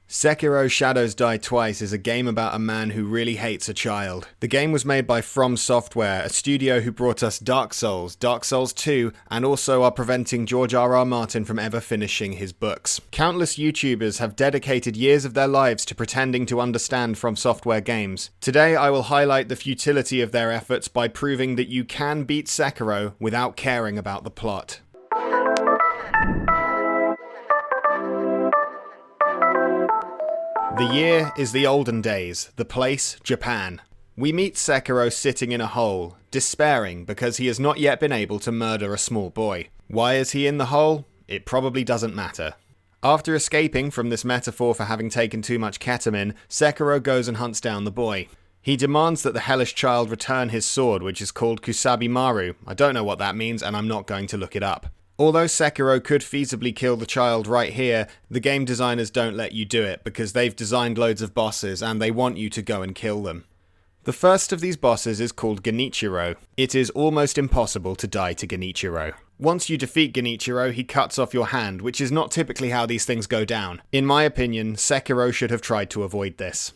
Sekiro Shadows Die Twice is a game about a man who really hates a child. The game was made by From Software, a studio who brought us Dark Souls, Dark Souls 2, and also are preventing George R.R. Martin from ever finishing his books. Countless YouTubers have dedicated years of their lives to pretending to understand From Software games. Today I will highlight the futility of their efforts by proving that you can beat Sekiro without caring about the plot. The year is the olden days, the place, Japan. We meet Sekiro sitting in a hole, despairing because he has not yet been able to murder a small boy. Why is he in the hole? It probably doesn't matter. After escaping from this metaphor for having taken too much ketamine, Sekiro goes and hunts down the boy. He demands that the hellish child return his sword, which is called Kusabi Maru. I don't know what that means and I'm not going to look it up. Although Sekiro could feasibly kill the child right here, the game designers don't let you do it because they've designed loads of bosses and they want you to go and kill them. The first of these bosses is called Genichiro. It is almost impossible to die to Genichiro. Once you defeat Genichiro, he cuts off your hand, which is not typically how these things go down. In my opinion, Sekiro should have tried to avoid this.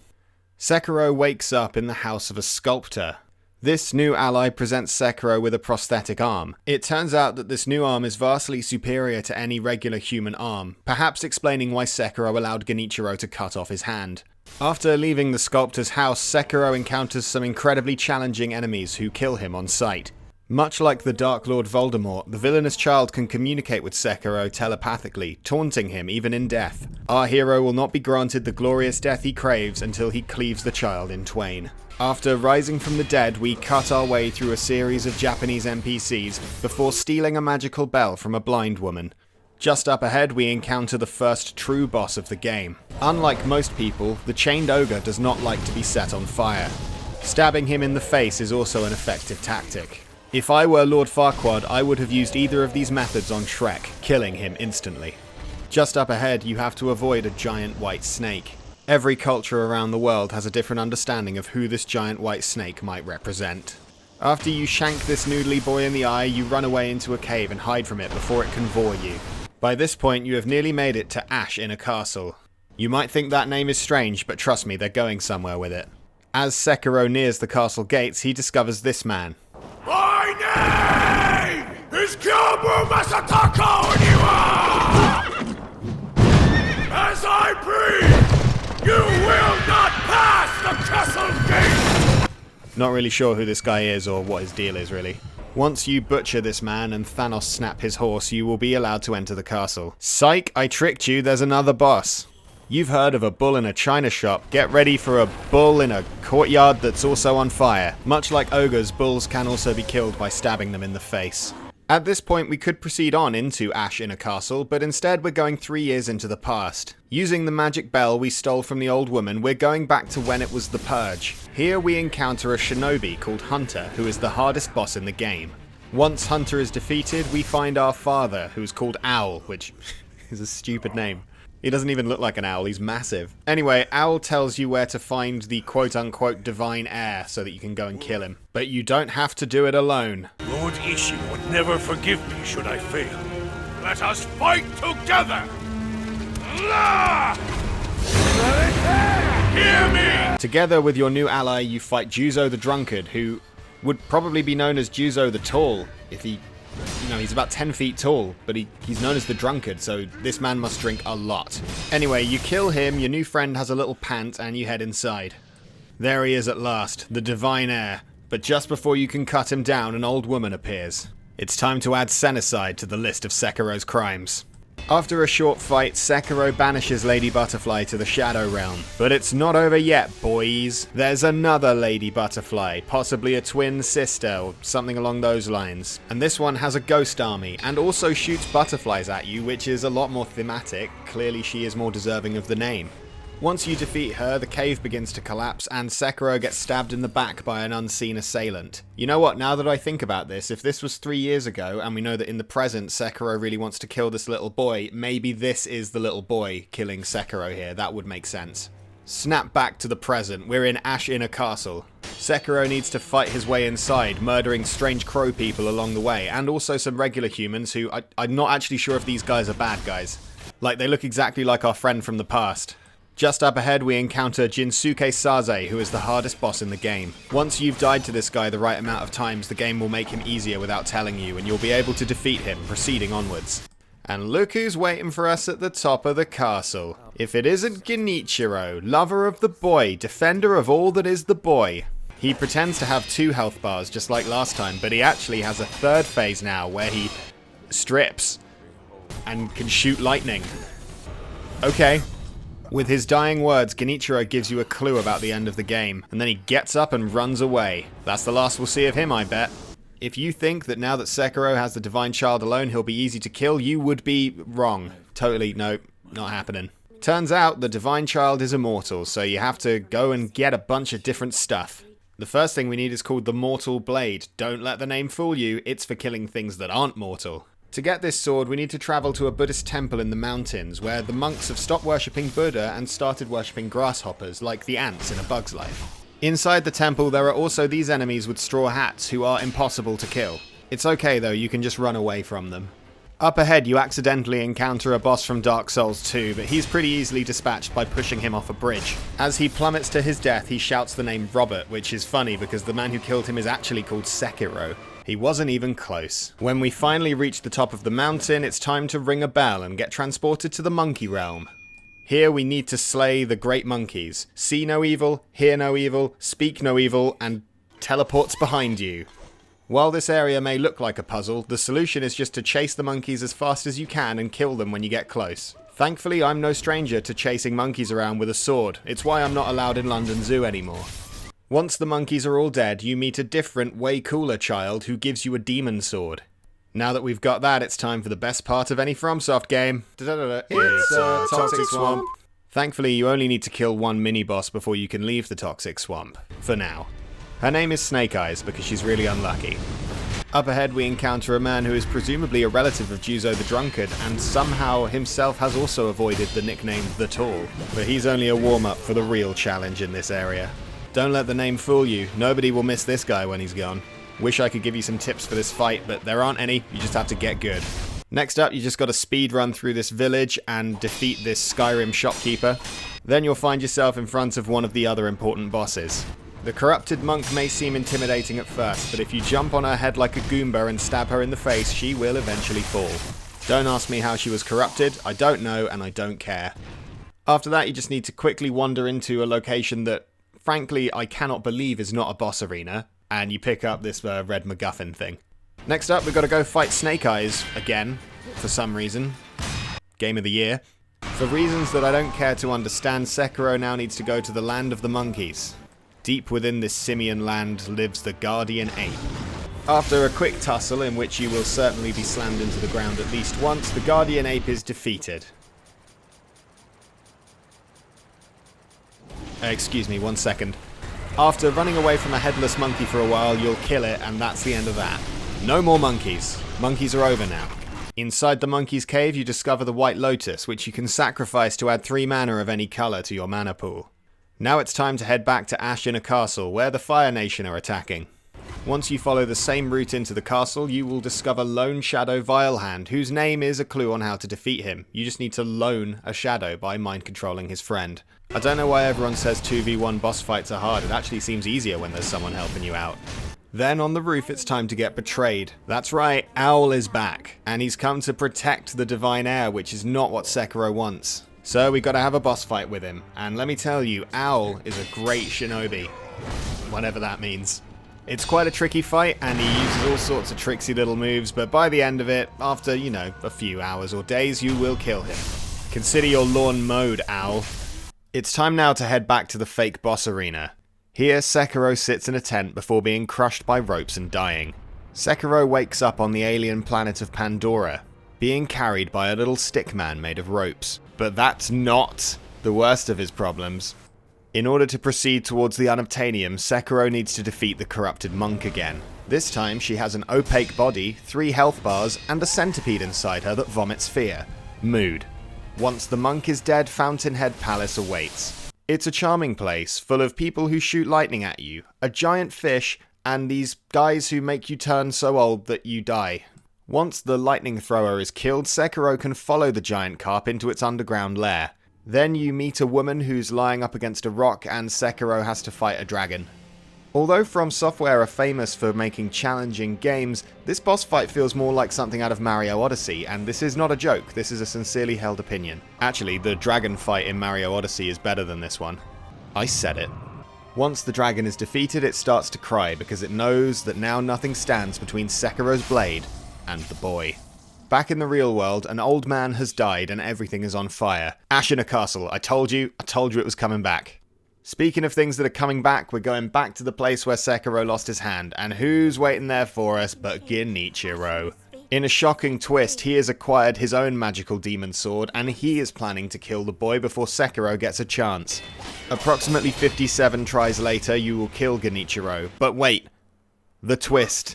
Sekiro wakes up in the house of a sculptor. This new ally presents Sekiro with a prosthetic arm. It turns out that this new arm is vastly superior to any regular human arm, perhaps explaining why Sekiro allowed Genichiro to cut off his hand. After leaving the sculptor's house, Sekiro encounters some incredibly challenging enemies who kill him on sight. Much like the Dark Lord Voldemort, the villainous child can communicate with Sekiro telepathically, taunting him even in death. Our hero will not be granted the glorious death he craves until he cleaves the child in twain. After rising from the dead, we cut our way through a series of Japanese NPCs before stealing a magical bell from a blind woman. Just up ahead, we encounter the first true boss of the game. Unlike most people, the chained ogre does not like to be set on fire. Stabbing him in the face is also an effective tactic. If I were Lord Farquaad, I would have used either of these methods on Shrek, killing him instantly. Just up ahead, you have to avoid a giant white snake. Every culture around the world has a different understanding of who this giant white snake might represent. After you shank this noodly boy in the eye, you run away into a cave and hide from it before it can vor you. By this point, you have nearly made it to Ash in a castle. You might think that name is strange, but trust me, they're going somewhere with it. As Sekiro nears the castle gates, he discovers this man. My name is Kyobu Masataka Oniwa! As I breathe, you will not pass the castle gate! Not really sure who this guy is or what his deal is, really. Once you butcher this man and Thanos snap his horse, you will be allowed to enter the castle. Psych, I tricked you, there's another boss. You've heard of a bull in a china shop. Get ready for a bull in a courtyard that's also on fire. Much like ogres, bulls can also be killed by stabbing them in the face. At this point, we could proceed on into Ash in a castle, but instead we're going 3 years into the past. Using the magic bell we stole from the old woman, we're going back to when it was the Purge. Here we encounter a shinobi called Hunter, who is the hardest boss in the game. Once Hunter is defeated, we find our father, who is called Owl, which is a stupid name. He doesn't even look like an owl, he's massive. Anyway, Owl tells you where to find the quote-unquote divine heir so that you can go and kill him. But you don't have to do it alone. Lord Ishii would never forgive me should I fail. Let us fight together! Hear me! Together with your new ally, you fight Juzo the Drunkard, who would probably be known as Juzo the Tall, if he... he's about 10 feet tall, but he's known as the Drunkard, so this man must drink a lot. Anyway, you kill him, your new friend has a little pant, and you head inside. There he is at last, the divine heir. But just before you can cut him down, an old woman appears. It's time to add Senocide to the list of Sekiro's crimes. After a short fight, Sekiro banishes Lady Butterfly to the Shadow Realm. But it's not over yet, boys. There's another Lady Butterfly, possibly a twin sister or something along those lines. And this one has a ghost army and also shoots butterflies at you, which is a lot more thematic. Clearly she is more deserving of the name. Once you defeat her, the cave begins to collapse and Sekiro gets stabbed in the back by an unseen assailant. You know what, now that I think about this, if this was 3 years ago and we know that in the present Sekiro really wants to kill this little boy, maybe this is the little boy killing Sekiro here, that would make sense. Snap back to the present, we're in Ash in a castle. Sekiro needs to fight his way inside, murdering strange crow people along the way, and also some regular humans who I'm not actually sure if these guys are bad guys. Like, they look exactly like our friend from the past. Just up ahead we encounter Jinsuke Sase, who is the hardest boss in the game. Once you've died to this guy the right amount of times, the game will make him easier without telling you, and you'll be able to defeat him, proceeding onwards. And look who's waiting for us at the top of the castle. If it isn't Genichiro, lover of the boy, defender of all that is the boy. He pretends to have 2 health bars just like last time, but he actually has a 3rd phase now where he strips and can shoot lightning. Okay. With his dying words, Genichiro gives you a clue about the end of the game, and then he gets up and runs away. That's the last we'll see of him, I bet. If you think that now that Sekiro has the Divine Child alone, he'll be easy to kill, you would be wrong. Totally, nope, not happening. Turns out the Divine Child is immortal, so you have to go and get a bunch of different stuff. The first thing we need is called the Mortal Blade. Don't let the name fool you, it's for killing things that aren't mortal. To get this sword, we need to travel to a Buddhist temple in the mountains, where the monks have stopped worshipping Buddha and started worshipping grasshoppers, like the ants in A Bug's Life. Inside the temple, there are also these enemies with straw hats, who are impossible to kill. It's okay though, you can just run away from them. Up ahead, you accidentally encounter a boss from Dark Souls 2, but he's pretty easily dispatched by pushing him off a bridge. As he plummets to his death, he shouts the name Robert, which is funny because the man who killed him is actually called Sekiro. He wasn't even close. When we finally reach the top of the mountain, it's time to ring a bell and get transported to the monkey realm. Here we need to slay the great monkeys. See no evil, hear no evil, speak no evil, and teleports behind you. While this area may look like a puzzle, the solution is just to chase the monkeys as fast as you can and kill them when you get close. Thankfully, I'm no stranger to chasing monkeys around with a sword. It's why I'm not allowed in London Zoo anymore. Once the monkeys are all dead, you meet a different, way cooler child who gives you a demon sword. Now that we've got that, it's time for the best part of any FromSoft game. It's a toxic swamp. Thankfully, you only need to kill 1 mini-boss before you can leave the toxic swamp. For now. Her name is Snake Eyes because she's really unlucky. Up ahead, we encounter a man who is presumably a relative of Juzo the Drunkard, and somehow himself has also avoided the nickname The Tall. But he's only a warm-up for the real challenge in this area. Don't let the name fool you. Nobody will miss this guy when he's gone. Wish I could give you some tips for this fight, but there aren't any. You just have to get good. Next up, you just got to speed run through this village and defeat this Skyrim shopkeeper. Then you'll find yourself in front of one of the other important bosses. The corrupted monk may seem intimidating at first, but if you jump on her head like a Goomba and stab her in the face, she will eventually fall. Don't ask me how she was corrupted. I don't know, and I don't care. After that, you just need to quickly wander into a location that, frankly, I cannot believe is not a boss arena, and you pick up this red MacGuffin thing. Next up, we've got to go fight Snake Eyes again, for some reason. Game of the year. For reasons that I don't care to understand, Sekiro now needs to go to the land of the monkeys. Deep within this simian land lives the Guardian Ape. After a quick tussle in which you will certainly be slammed into the ground at least once, the Guardian Ape is defeated. Excuse me, 1 second. After running away from a headless monkey for a while, you'll kill it, and that's the end of that. No more monkeys. Monkeys are over now. Inside the monkey's cave, you discover the White Lotus, which you can sacrifice to add 3 mana of any colour to your mana pool. Now it's time to head back to Ash in a castle, where the Fire Nation are attacking. Once you follow the same route into the castle, you will discover Lone Shadow Vilehand, whose name is a clue on how to defeat him. You just need to loan a shadow by mind-controlling his friend. I don't know why everyone says 2v1 boss fights are hard. It actually seems easier when there's someone helping you out. Then on the roof, it's time to get betrayed. That's right, Owl is back, and he's come to protect the Divine Heir, which is not what Sekiro wants. So we got to have a boss fight with him, and let me tell you, Owl is a great shinobi. Whatever that means. It's quite a tricky fight, and he uses all sorts of tricksy little moves, but by the end of it, after, a few hours or days, you will kill him. Consider your lawn mowed, Owl. It's time now to head back to the fake boss arena. Here, Sekiro sits in a tent before being crushed by ropes and dying. Sekiro wakes up on the alien planet of Pandora, being carried by a little stick man made of ropes. But that's not the worst of his problems. In order to proceed towards the Unobtainium, Sekiro needs to defeat the corrupted monk again. This time she has an opaque body, 3 health bars, and a centipede inside her that vomits fear. Mood. Once the monk is dead, Fountainhead Palace awaits. It's a charming place, full of people who shoot lightning at you, a giant fish, and these guys who make you turn so old that you die. Once the lightning thrower is killed, Sekiro can follow the giant carp into its underground lair. Then you meet a woman who's lying up against a rock and Sekiro has to fight a dragon. Although From Software are famous for making challenging games, this boss fight feels more like something out of Mario Odyssey, and this is not a joke, this is a sincerely held opinion. Actually, the dragon fight in Mario Odyssey is better than this one. I said it. Once the dragon is defeated, it starts to cry because it knows that now nothing stands between Sekiro's blade and the boy. Back in the real world, an old man has died and everything is on fire. Ash in a castle, I told you it was coming back. Speaking of things that are coming back, we're going back to the place where Sekiro lost his hand, and who's waiting there for us but Genichiro? In a shocking twist, he has acquired his own magical demon sword, and he is planning to kill the boy before Sekiro gets a chance. Approximately 57 tries later, you will kill Genichiro, but wait, the twist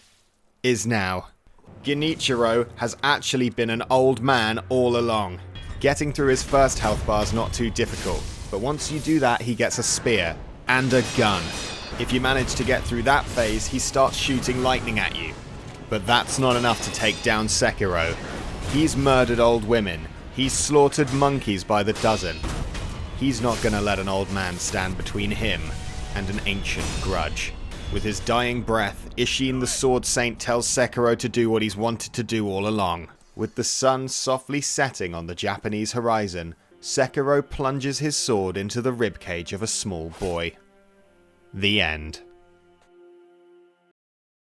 is now. Genichiro has actually been an old man all along. Getting through his first health bar is not too difficult, but once you do that, he gets a spear and a gun. If you manage to get through that phase, he starts shooting lightning at you. But that's not enough to take down Sekiro. He's murdered old women. He's slaughtered monkeys by the dozen. He's not gonna let an old man stand between him and an ancient grudge. With his dying breath, Ishin the Sword Saint tells Sekiro to do what he's wanted to do all along. With the sun softly setting on the Japanese horizon, Sekiro plunges his sword into the ribcage of a small boy. The end.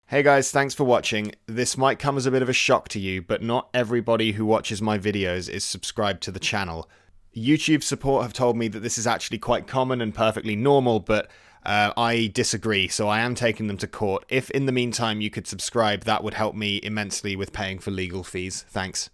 Hey guys, thanks for watching. This might come as a bit of a shock to you, but not everybody who watches my videos is subscribed to the channel. YouTube support have told me that this is actually quite common and perfectly normal, but I disagree, so I am taking them to court. If in the meantime you could subscribe, that would help me immensely with paying for legal fees. Thanks.